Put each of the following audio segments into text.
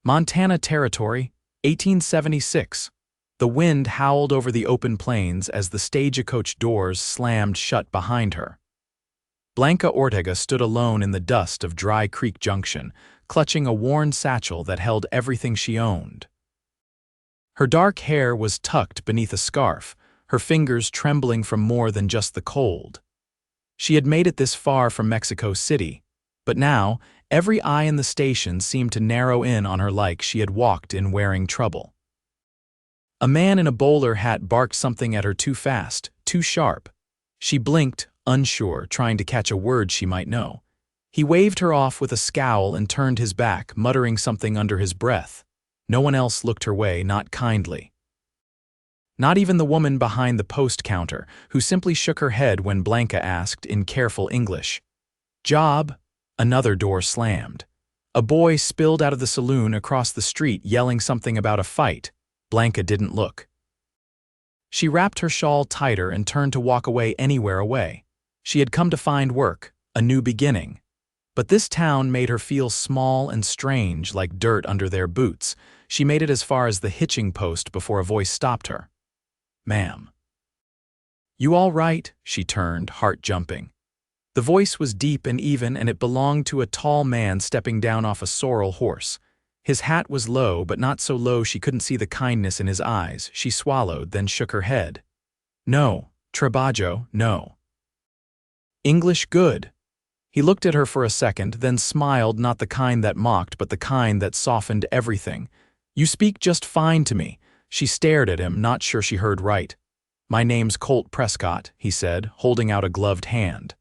Montana Territory, 1876. The wind howled over the open plains as the stagecoach doors slammed shut behind her. Blanca Ortega stood alone in the dust of Dry Creek Junction, clutching a worn satchel that held everything she owned. Her dark hair was tucked beneath a scarf, her fingers trembling from more than just the cold. She had made it this far from Mexico City, but now every eye in the station seemed to narrow in on her like she had walked in wearing trouble. A man in a bowler hat barked something at her too fast, too sharp. She blinked, unsure, trying to catch a word she might know. He waved her off with a scowl and turned his back, muttering something under his breath. No one else looked her way, not kindly. Not even the woman behind the post counter, who simply shook her head when Blanca asked in careful English, "Job?" Another door slammed. A boy spilled out of the saloon across the street yelling something about a fight. Blanca didn't look. She wrapped her shawl tighter and turned to walk away anywhere away. She had come to find work, a new beginning. But this town made her feel small and strange, like dirt under their boots. She made it as far as the hitching post before a voice stopped her. "Ma'am." "You all right?" She turned, heart jumping. The voice was deep and even, and it belonged to a tall man stepping down off a sorrel horse. His hat was low, but not so low she couldn't see the kindness in his eyes. She swallowed, then shook her head. "No, Trabajo, no." "English good." He looked at her for a second, then smiled, not the kind that mocked, but the kind that softened everything. "You speak just fine to me." She stared at him, not sure she heard right. "My name's Colt Prescott," he said, holding out a gloved hand.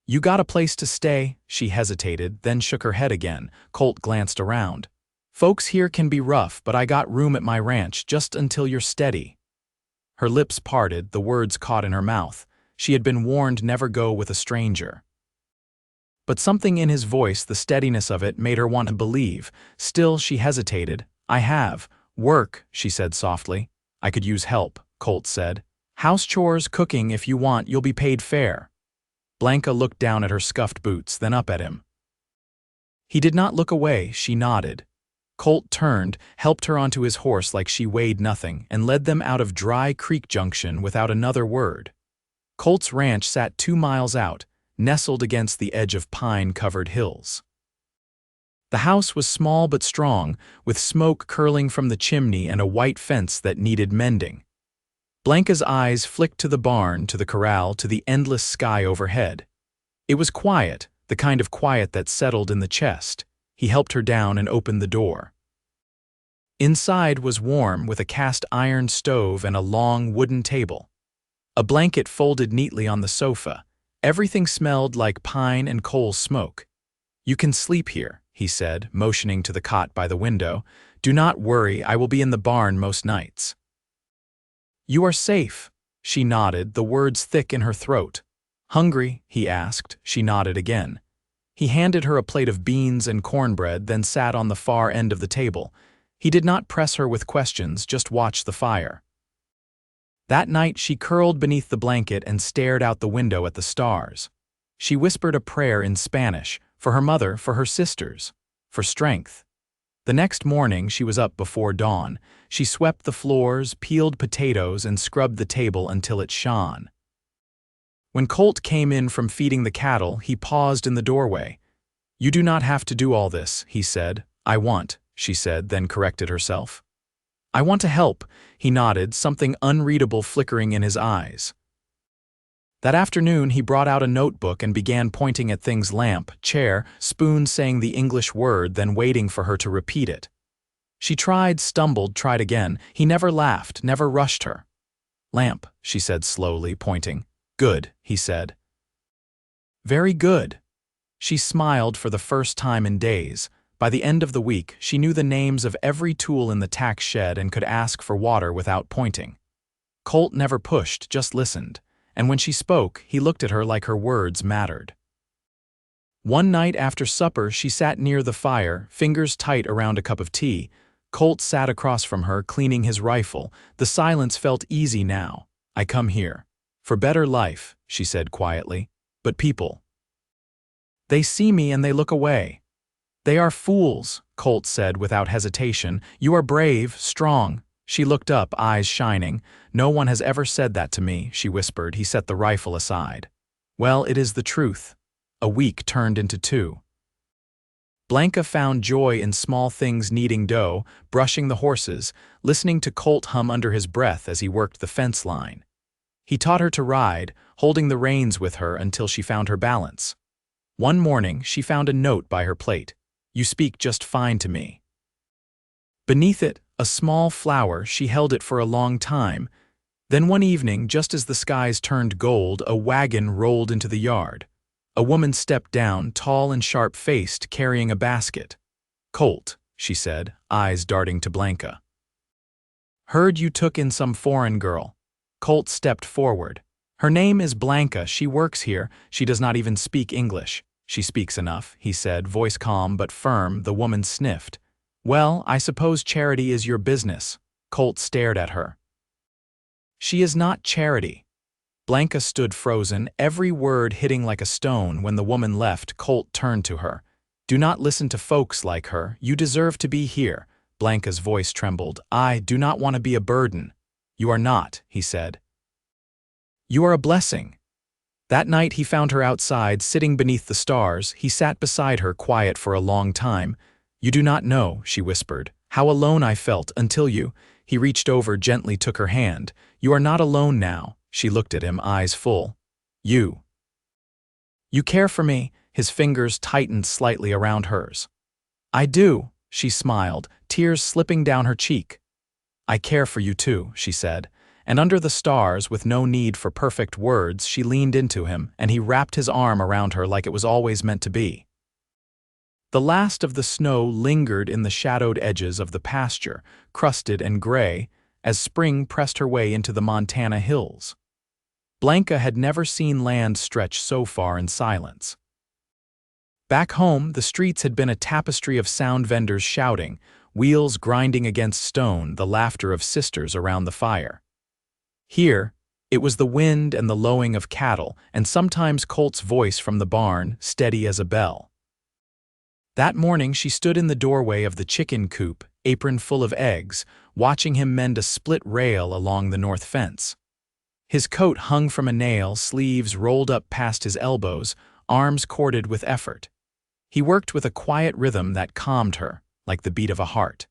"You got a place to stay?" She hesitated, then shook her head again. Colt glanced around. "Folks here can be rough, but I got room at my ranch just until you're steady." Her lips parted, the words caught in her mouth. She had been warned never go with a stranger. But something in his voice, the steadiness of it, made her want to believe. Still, she hesitated. "I have work," she said softly. "I could use help," Colt said. "House chores, cooking, if you want, you'll be paid fair." Blanca looked down at her scuffed boots, then up at him. He did not look away. She nodded. Colt turned, helped her onto his horse like she weighed nothing, and led them out of Dry Creek Junction without another word. Colt's ranch sat 2 miles out, nestled against the edge of pine-covered hills. The house was small but strong, with smoke curling from the chimney and a white fence that needed mending. Blanca's eyes flicked to the barn, to the corral, to the endless sky overhead. It was quiet, the kind of quiet that settled in the chest. He helped her down and opened the door. Inside was warm, with a cast-iron stove and a long wooden table. A blanket folded neatly on the sofa. Everything smelled like pine and coal smoke. "You can sleep here," he said, motioning to the cot by the window. "Do not worry, I will be in the barn most nights." "You are safe." She nodded, the words thick in her throat. "Hungry?" he asked. She nodded again. He handed her a plate of beans and cornbread, then sat on the far end of the table. He did not press her with questions, just watched the fire. That night she curled beneath the blanket and stared out the window at the stars. She whispered a prayer in Spanish, for her mother, for her sisters, for strength. The next morning she was up before dawn. She swept the floors, peeled potatoes, and scrubbed the table until it shone. When Colt came in from feeding the cattle, he paused in the doorway. "You do not have to do all this," he said. "I want," she said, then corrected herself. "I want to help," he nodded, something unreadable flickering in his eyes. That afternoon he brought out a notebook and began pointing at things: lamp, chair, spoon, saying the English word, then waiting for her to repeat it. She tried, stumbled, tried again. He never laughed, never rushed her. "Lamp," she said slowly, pointing. "Good," he said. "Very good." She smiled for the first time in days. By the end of the week, she knew the names of every tool in the tack shed and could ask for water without pointing. Colt never pushed, just listened. And when she spoke, he looked at her like her words mattered. One night after supper, she sat near the fire, fingers tight around a cup of tea. Colt sat across from her, cleaning his rifle. The silence felt easy now. "I come here for better life," she said quietly. "But people, they see me and they look away." They are fools, Colt said without hesitation. You are brave, strong. She looked up, eyes shining. No one has ever said that to me, she whispered. He set the rifle aside. Well, it is the truth. A week turned into 2. Blanca found joy in small things: kneading dough, brushing the horses, listening to Colt hum under his breath as he worked the fence line. He taught her to ride, holding the reins with her until she found her balance. One morning, she found a note by her plate. You speak just fine to me. Beneath it, a small flower. She held it for a long time. Then one evening, just as the skies turned gold, a wagon rolled into the yard. A woman stepped down, tall and sharp-faced, carrying a basket. Colt, she said, eyes darting to Blanca. Heard you took in some foreign girl. Colt stepped forward. Her name is Blanca. She works here. She does not even speak English. She speaks enough, he said, voice calm but firm. The woman sniffed. Well, I suppose charity is your business. Colt stared at her. She is not charity. Blanca stood frozen, every word hitting like a stone. When the woman left, Colt turned to her. Do not listen to folks like her. You deserve to be here. Blanca's voice trembled. I do not want to be a burden. You are not, he said. You are a blessing. That night he found her outside, sitting beneath the stars. He sat beside her, quiet for a long time. You do not know, she whispered, how alone I felt until you. He reached over, gently took her hand. You are not alone now. She looked at him, eyes full. You care for me? His fingers tightened slightly around hers. I do, she smiled, tears slipping down her cheek. I care for you too, she said. And under the stars, with no need for perfect words, she leaned into him, and he wrapped his arm around her like it was always meant to be. The last of the snow lingered in the shadowed edges of the pasture, crusted and gray, as spring pressed her way into the Montana hills. Blanca had never seen land stretch so far in silence. Back home, the streets had been a tapestry of sound vendors shouting, wheels grinding against stone, the laughter of sisters around the fire. Here, it was the wind and the lowing of cattle, and sometimes Colt's voice from the barn, steady as a bell. That morning she stood in the doorway of the chicken coop, apron full of eggs, watching him mend a split rail along the north fence. His coat hung from a nail, sleeves rolled up past his elbows, arms corded with effort. He worked with a quiet rhythm that calmed her, like the beat of a heart.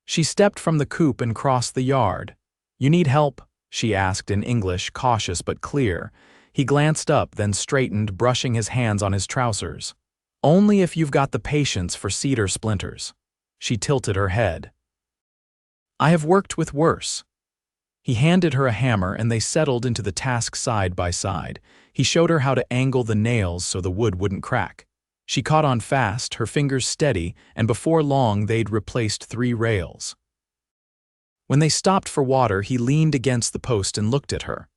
She stepped from the coop and crossed the yard. You need help? She asked in English, cautious but clear. He glanced up, then straightened, brushing his hands on his trousers. Only if you've got the patience for cedar splinters. She tilted her head. I have worked with worse. He handed her a hammer and they settled into the task side by side. He showed her how to angle the nails so the wood wouldn't crack. She caught on fast, her fingers steady, and before long they'd replaced 3 rails. When they stopped for water, he leaned against the post and looked at her.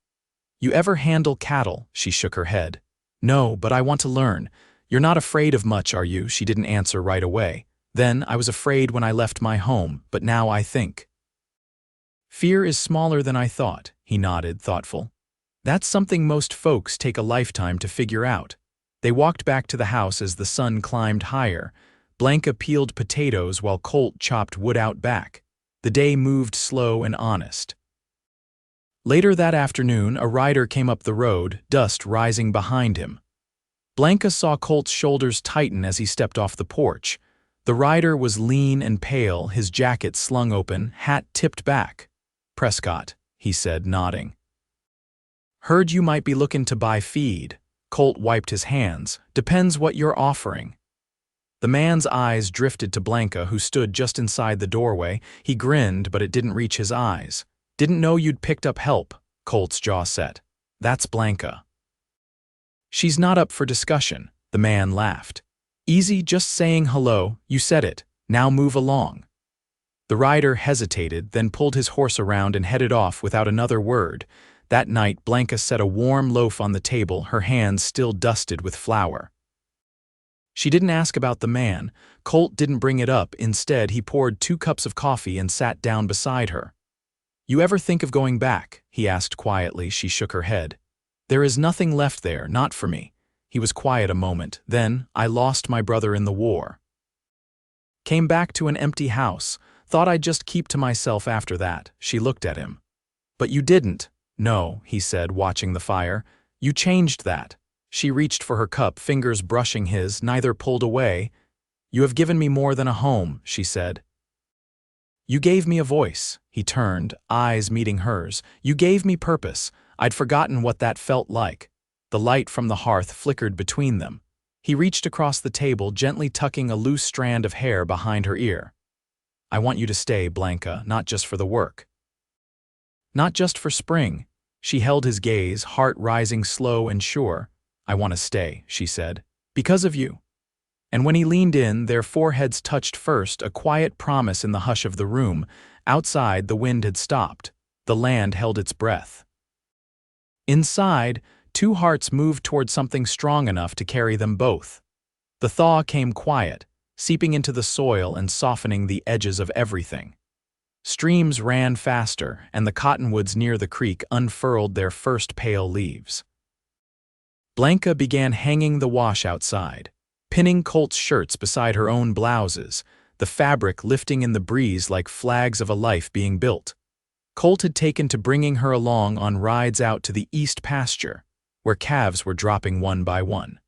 You ever handle cattle? She shook her head. No, but I want to learn. You're not afraid of much, are you? She didn't answer right away. Then I was afraid when I left my home, but now I think. Fear is smaller than I thought, he nodded, thoughtful. That's something most folks take a lifetime to figure out. They walked back to the house as the sun climbed higher. Blanca peeled potatoes while Colt chopped wood out back. The day moved slow and honest. Later that afternoon, a rider came up the road, dust rising behind him. Blanca saw Colt's shoulders tighten as he stepped off the porch. The rider was lean and pale, his jacket slung open, hat tipped back. Prescott, he said, nodding. Heard you might be looking to buy feed. Colt wiped his hands. Depends what you're offering. The man's eyes drifted to Blanca, who stood just inside the doorway. He grinned, but it didn't reach his eyes. Didn't know you'd picked up help, Colt's jaw set. That's Blanca. She's not up for discussion, the man laughed. Easy, just saying hello, you said it, now move along. The rider hesitated, then pulled his horse around and headed off without another word. That night, Blanca set a warm loaf on the table, her hands still dusted with flour. She didn't ask about the man. Colt didn't bring it up. Instead, he poured 2 cups of coffee and sat down beside her. You ever think of going back? He asked quietly. She shook her head. There is nothing left there, not for me. He was quiet a moment. Then, I lost my brother in the war. Came back to an empty house. Thought I'd just keep to myself after that. She looked at him. But you didn't. No, he said, watching the fire. You changed that. She reached for her cup, fingers brushing his, neither pulled away. You have given me more than a home, she said. You gave me a voice. He turned, eyes meeting hers. You gave me purpose. I'd forgotten what that felt like. The light from the hearth flickered between them. He reached across the table, gently tucking a loose strand of hair behind her ear. I want you to stay, Blanca, not just for the work. Not just for spring. She held his gaze, heart rising slow and sure. I want to stay, she said. Because of you. And when he leaned in, their foreheads touched first, a quiet promise in the hush of the room. Outside, the wind had stopped. The land held its breath. Inside, two hearts moved toward something strong enough to carry them both. The thaw came quiet, seeping into the soil and softening the edges of everything. Streams ran faster, and the cottonwoods near the creek unfurled their first pale leaves. Blanca began hanging the wash outside, pinning Colt's shirts beside her own blouses, the fabric lifting in the breeze like flags of a life being built. Colt had taken to bringing her along on rides out to the east pasture, where calves were dropping one by one.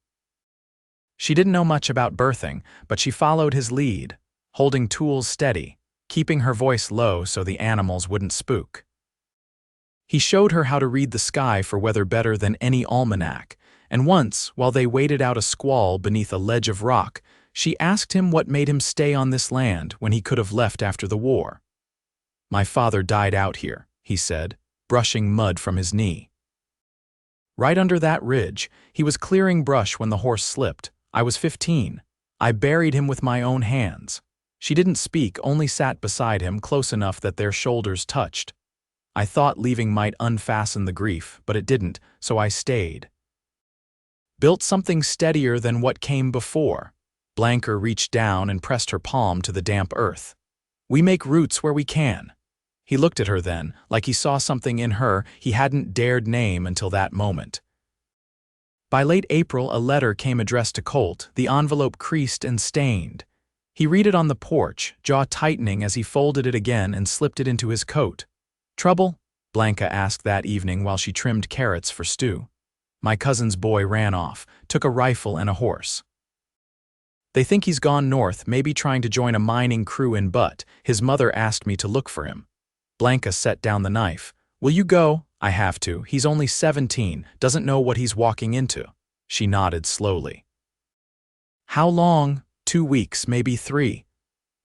She didn't know much about birthing, but she followed his lead, holding tools steady, keeping her voice low so the animals wouldn't spook. He showed her how to read the sky for weather better than any almanac, and once, while they waited out a squall beneath a ledge of rock, she asked him what made him stay on this land when he could have left after the war. My father died out here, he said, brushing mud from his knee. Right under that ridge, he was clearing brush when the horse slipped. I was 15. I buried him with my own hands. She didn't speak, only sat beside him close enough that their shoulders touched. I thought leaving might unfasten the grief, but it didn't, so I stayed. Built something steadier than what came before. Blanca reached down and pressed her palm to the damp earth. We make roots where we can. He looked at her then, like he saw something in her he hadn't dared name until that moment. By late April, a letter came addressed to Colt, the envelope creased and stained. He read it on the porch, jaw tightening as he folded it again and slipped it into his coat. Trouble? Blanca asked that evening while she trimmed carrots for stew. My cousin's boy ran off, took a rifle and a horse. They think he's gone north, maybe trying to join a mining crew in Butte. His mother asked me to look for him. Blanca set down the knife. Will you go? I have to. He's only 17, doesn't know what he's walking into. She nodded slowly. How long? 2 weeks, maybe 3.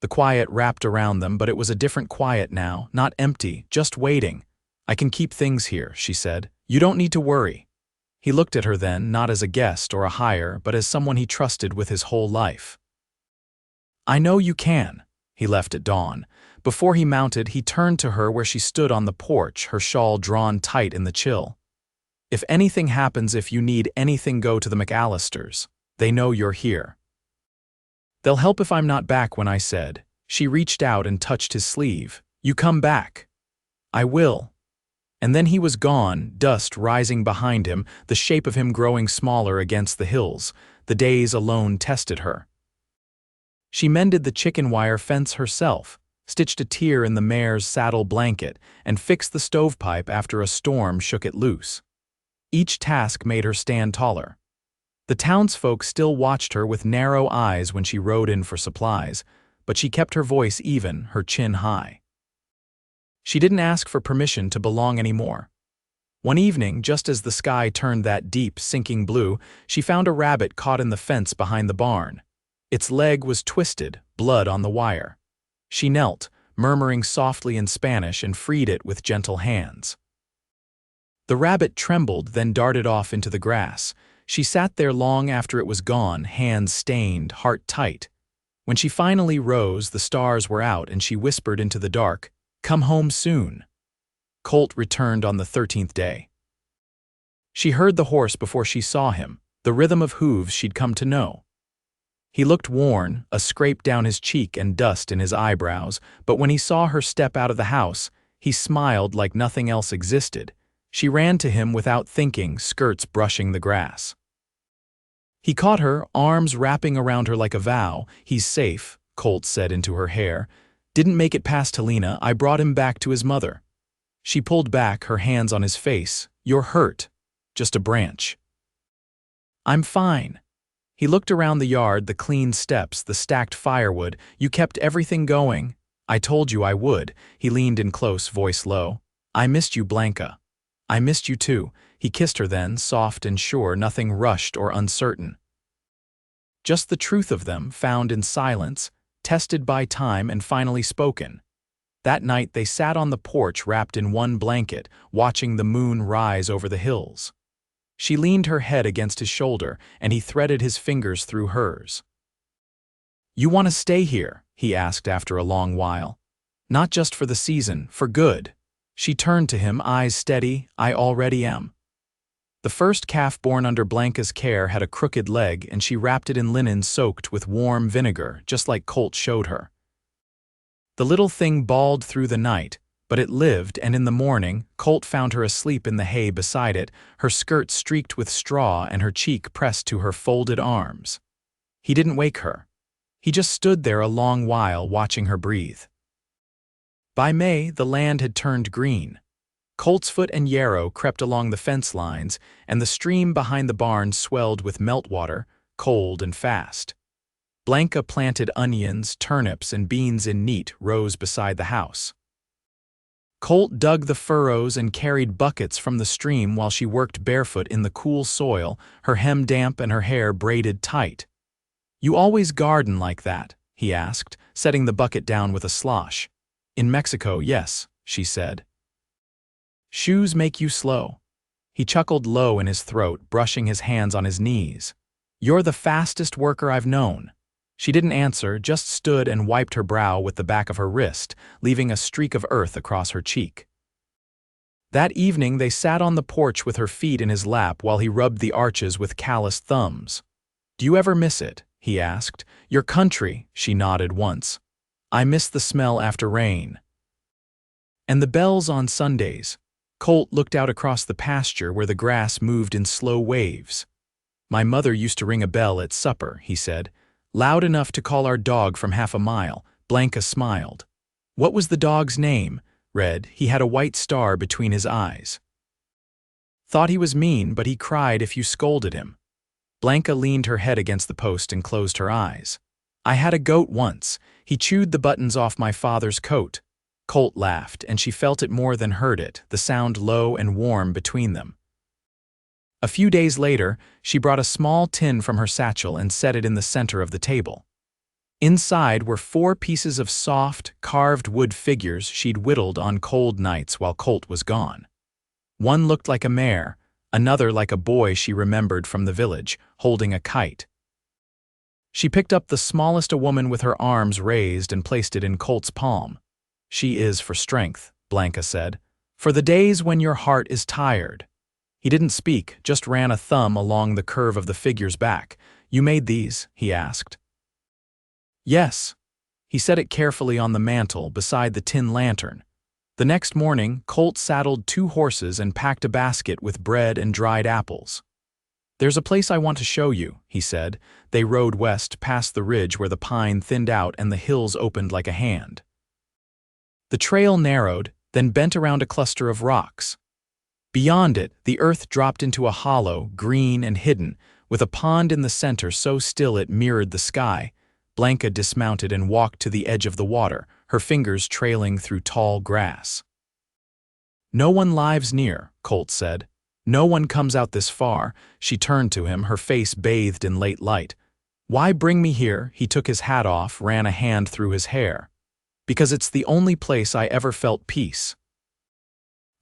The quiet wrapped around them, but it was a different quiet now, not empty, just waiting. I can keep things here, she said. You don't need to worry. He looked at her then, not as a guest or a hire, but as someone he trusted with his whole life. I know you can. He left at dawn. Before he mounted, he turned to her where she stood on the porch, her shawl drawn tight in the chill. If anything happens, if you need anything, go to the McAllisters. They know you're here. They'll help if I'm not back, when I said. She reached out and touched his sleeve. You come back. I will. And then he was gone, dust rising behind him, the shape of him growing smaller against the hills. The days alone tested her. She mended the chicken wire fence herself, stitched a tear in the mare's saddle blanket, and fixed the stovepipe after a storm shook it loose. Each task made her stand taller. The townsfolk still watched her with narrow eyes when she rode in for supplies, but she kept her voice even, her chin high. She didn't ask for permission to belong anymore. One evening, just as the sky turned that deep, sinking blue, she found a rabbit caught in the fence behind the barn. Its leg was twisted, blood on the wire. She knelt, murmuring softly in Spanish, and freed it with gentle hands. The rabbit trembled, then darted off into the grass. She sat there long after it was gone, hands stained, heart tight. When she finally rose, the stars were out, and she whispered into the dark, "Come home soon." Colt returned on the 13th day. She heard the horse before she saw him, the rhythm of hooves she'd come to know. He looked worn, a scrape down his cheek and dust in his eyebrows, but when he saw her step out of the house, he smiled like nothing else existed. She ran to him without thinking, skirts brushing the grass. He caught her, arms wrapping around her like a vow. "He's safe," Colt said into her hair. "Didn't make it past Helena. I brought him back to his mother." She pulled back, her hands on his face. "You're hurt." "Just a branch." "I'm fine." He looked around the yard, the clean steps, the stacked firewood. "You kept everything going." "I told you I would." He leaned in close, voice low. "I missed you, Blanca." "I missed you too." He kissed her then, soft and sure, nothing rushed or uncertain. Just the truth of them, found in silence, tested by time and finally spoken. That night they sat on the porch wrapped in one blanket, watching the moon rise over the hills. She leaned her head against his shoulder, and he threaded his fingers through hers. "You want to stay here?" he asked after a long while. "Not just for the season, for good." She turned to him, eyes steady. "I already am." The first calf born under Blanca's care had a crooked leg, and she wrapped it in linen soaked with warm vinegar, just like Colt showed her. The little thing bawled through the night, but it lived, and in the morning, Colt found her asleep in the hay beside it, her skirt streaked with straw and her cheek pressed to her folded arms. He didn't wake her. He just stood there a long while, watching her breathe. By May, the land had turned green. Coltsfoot and yarrow crept along the fence lines, and the stream behind the barn swelled with meltwater, cold and fast. Blanca planted onions, turnips, and beans in neat rows beside the house. Colt dug the furrows and carried buckets from the stream while she worked barefoot in the cool soil, her hem damp and her hair braided tight. "You always garden like that?" he asked, setting the bucket down with a slosh. "In Mexico, yes," she said. "Shoes make you slow." He chuckled low in his throat, brushing his hands on his knees. "You're the fastest worker I've known." She didn't answer, just stood and wiped her brow with the back of her wrist, leaving a streak of earth across her cheek. That evening they sat on the porch with her feet in his lap while he rubbed the arches with calloused thumbs. "Do you ever miss it?" he asked. "Your country," she nodded once. "I miss the smell after rain." "And the bells on Sundays." Colt looked out across the pasture where the grass moved in slow waves. "My mother used to ring a bell at supper," he said. "Loud enough to call our dog from half a mile." Blanca smiled. "What was the dog's name?" "Red. He had a white star between his eyes." "Thought he was mean, but he cried if you scolded him." Blanca leaned her head against the post and closed her eyes. "I had a goat once. He chewed the buttons off my father's coat." Colt laughed, and she felt it more than heard it, the sound low and warm between them. A few days later, she brought a small tin from her satchel and set it in the center of the table. Inside were 4 pieces of soft, carved wood figures she'd whittled on cold nights while Colt was gone. One looked like a mare, another like a boy she remembered from the village, holding a kite. She picked up the smallest, a woman with her arms raised, and placed it in Colt's palm. "She is for strength," Blanca said. "For the days when your heart is tired." He didn't speak, just ran a thumb along the curve of the figure's back. "You made these?" he asked. "Yes." He set it carefully on the mantel beside the tin lantern. The next morning, Colt saddled 2 horses and packed a basket with bread and dried apples. "There's a place I want to show you," he said. They rode west past the ridge where the pine thinned out and the hills opened like a hand. The trail narrowed, then bent around a cluster of rocks. Beyond it, the earth dropped into a hollow, green and hidden, with a pond in the center so still it mirrored the sky. Blanca dismounted and walked to the edge of the water, her fingers trailing through tall grass. "No one lives near," Colt said. "No one comes out this far." She turned to him, her face bathed in late light. "Why bring me here?" He took his hat off, ran a hand through his hair. "Because it's the only place I ever felt peace.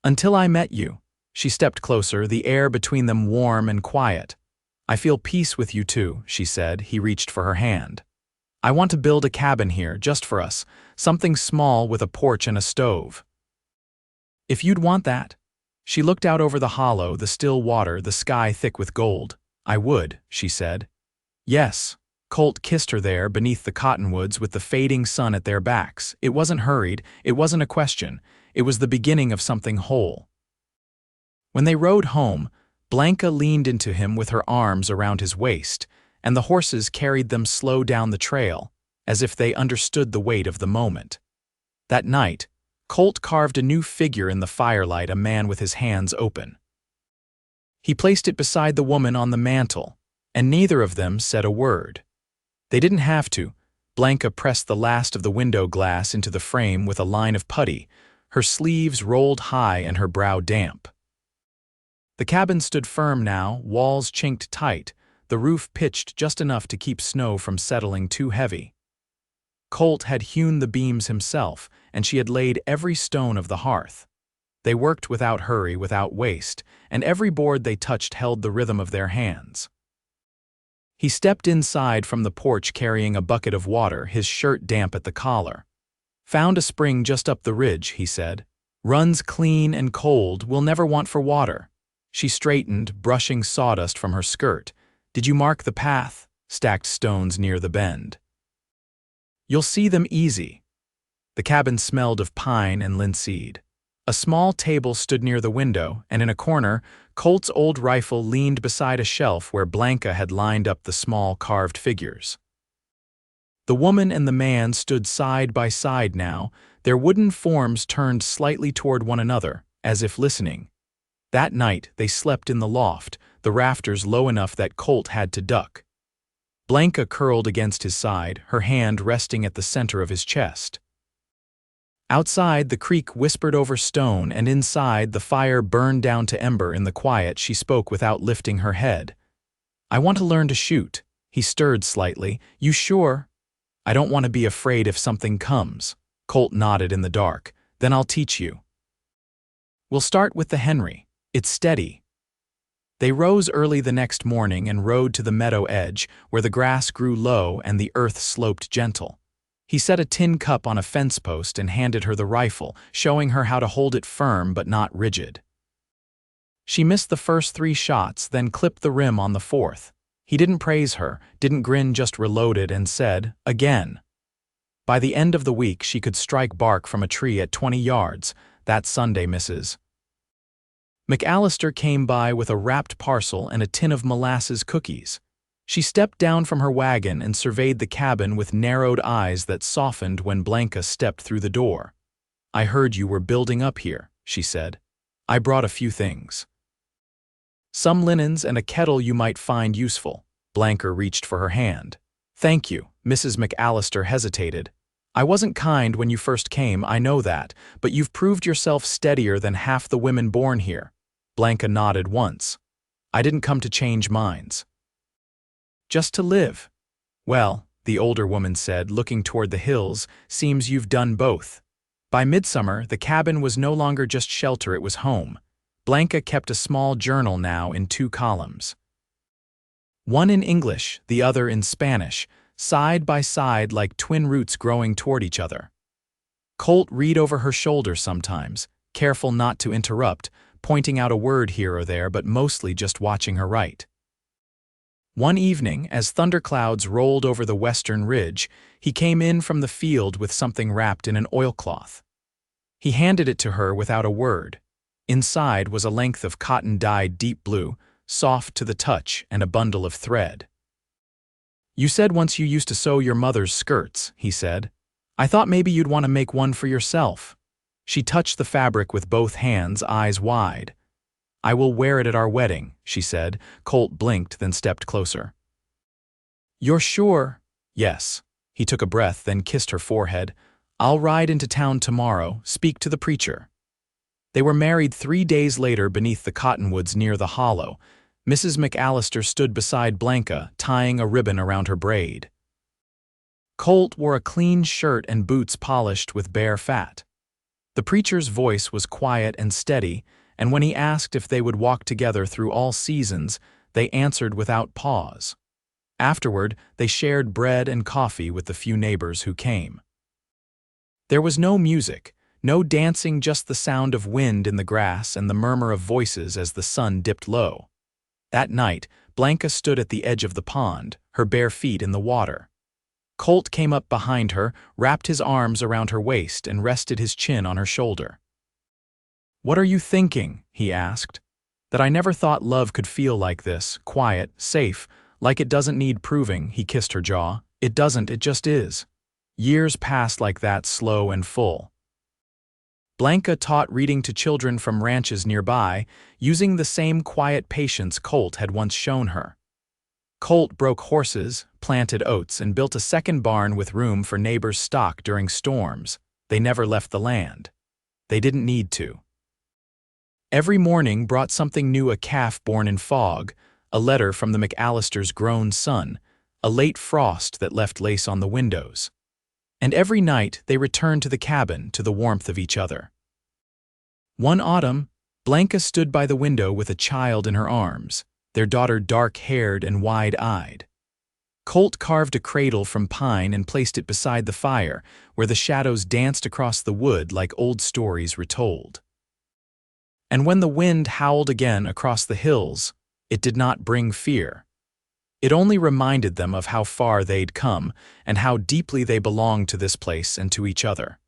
Until I met you." She stepped closer, the air between them warm and quiet. "I feel peace with you too," she said. He reached for her hand. "I want to build a cabin here, just for us, something small with a porch and a stove." "If you'd want that." She looked out over the hollow, the still water, the sky thick with gold. "I would," she said. "Yes." Colt kissed her there beneath the cottonwoods with the fading sun at their backs. It wasn't hurried, it wasn't a question, it was the beginning of something whole. When they rode home, Blanca leaned into him with her arms around his waist. and the horses carried them slow down the trail, as if they understood the weight of the moment. That night, Colt carved a new figure in the firelight, a man with his hands open. He placed it beside the woman on the mantel, and neither of them said a word. They didn't have to. Blanca pressed the last of the window glass into the frame with a line of putty, her sleeves rolled high and her brow damp. The cabin stood firm now, walls chinked tight, the roof pitched just enough to keep snow from settling too heavy. Colt had hewn the beams himself, and she had laid every stone of the hearth. They worked without hurry, without waste, and every board they touched held the rhythm of their hands. He stepped inside from the porch carrying a bucket of water, his shirt damp at the collar. "Found a spring just up the ridge," he said. "Runs clean and cold, we'll never want for water." She straightened, brushing sawdust from her skirt. "Did you mark the path?" Stacked stones near the bend. "You'll see them easy." The cabin smelled of pine and linseed. A small table stood near the window, and in a corner, Colt's old rifle leaned beside a shelf where Blanca had lined up the small carved figures. The woman and the man stood side by side now, their wooden forms turned slightly toward one another, as if listening. That night they slept in the loft, the rafters low enough that Colt had to duck. Blanca curled against his side, her hand resting at the center of his chest. Outside, the creek whispered over stone, and inside, the fire burned down to ember. In the quiet, she spoke without lifting her head. "I want to learn to shoot." He stirred slightly. "You sure?" "I don't want to be afraid if something comes." Colt nodded in the dark. "Then I'll teach you. We'll start with the Henry. It's steady." They rose early the next morning and rode to the meadow edge, where the grass grew low and the earth sloped gentle. He set a tin cup on a fence post and handed her the rifle, showing her how to hold it firm but not rigid. She missed the first 3 shots, then clipped the rim on the 4th. He didn't praise her, didn't grin, just reloaded and said, "Again." By the end of the week, she could strike bark from a tree at 20 yards. That Sunday, Mrs. McAllister came by with a wrapped parcel and a tin of molasses cookies. She stepped down from her wagon and surveyed the cabin with narrowed eyes that softened when Blanca stepped through the door. "I heard you were building up here," she said. "I brought a few things. Some linens and a kettle you might find useful." Blanca reached for her hand. "Thank you." Mrs. McAllister hesitated. "I wasn't kind when you first came, I know that, but you've proved yourself steadier than half the women born here." Blanca nodded once. "I didn't come to change minds. Just to live." "Well," the older woman said, looking toward the hills, "seems you've done both." By midsummer, the cabin was no longer just shelter, it was home. Blanca kept a small journal now in 2 columns. One in English, the other in Spanish, side by side like twin roots growing toward each other. Colt read over her shoulder sometimes, careful not to interrupt, pointing out a word here or there, but mostly just watching her write. One evening, as thunderclouds rolled over the western ridge, he came in from the field with something wrapped in an oilcloth. He handed it to her without a word. Inside was a length of cotton dyed deep blue, soft to the touch, and a bundle of thread. "You said once you used to sew your mother's skirts," he said. "I thought maybe you'd want to make one for yourself." She touched the fabric with both hands, eyes wide. "I will wear it at our wedding," she said. Colt blinked, then stepped closer. "You're sure?" "Yes." He took a breath, then kissed her forehead. "I'll ride into town tomorrow, speak to the preacher." They were married 3 days later beneath the cottonwoods near the hollow. Mrs. McAllister stood beside Blanca, tying a ribbon around her braid. Colt wore a clean shirt and boots polished with bare fat. The preacher's voice was quiet and steady, and when he asked if they would walk together through all seasons, they answered without pause. Afterward, they shared bread and coffee with the few neighbors who came. There was no music, no dancing, just the sound of wind in the grass and the murmur of voices as the sun dipped low. That night, Blanca stood at the edge of the pond, her bare feet in the water. Colt came up behind her, wrapped his arms around her waist, and rested his chin on her shoulder. "What are you thinking?" he asked. "That I never thought love could feel like this, quiet, safe, Like it doesn't need proving, he kissed her jaw. It doesn't, it just is. Years passed like that, slow and full. Blanca taught reading to children from ranches nearby, using the same quiet patience Colt had once shown her. Colt broke horses, planted oats, and built a second barn with room for neighbors' stock during storms. They never left the land. They didn't need to. Every morning brought something new: a calf born in fog, a letter from the McAllisters' grown son, a late frost that left lace on the windows. And every night they returned to the cabin, to the warmth of each other. One autumn, Blanca stood by the window with a child in her arms, their daughter dark-haired and wide-eyed. Colt carved a cradle from pine and placed it beside the fire, where the shadows danced across the wood like old stories retold. And when the wind howled again across the hills, it did not bring fear. It only reminded them of how far they'd come and how deeply they belonged to this place and to each other.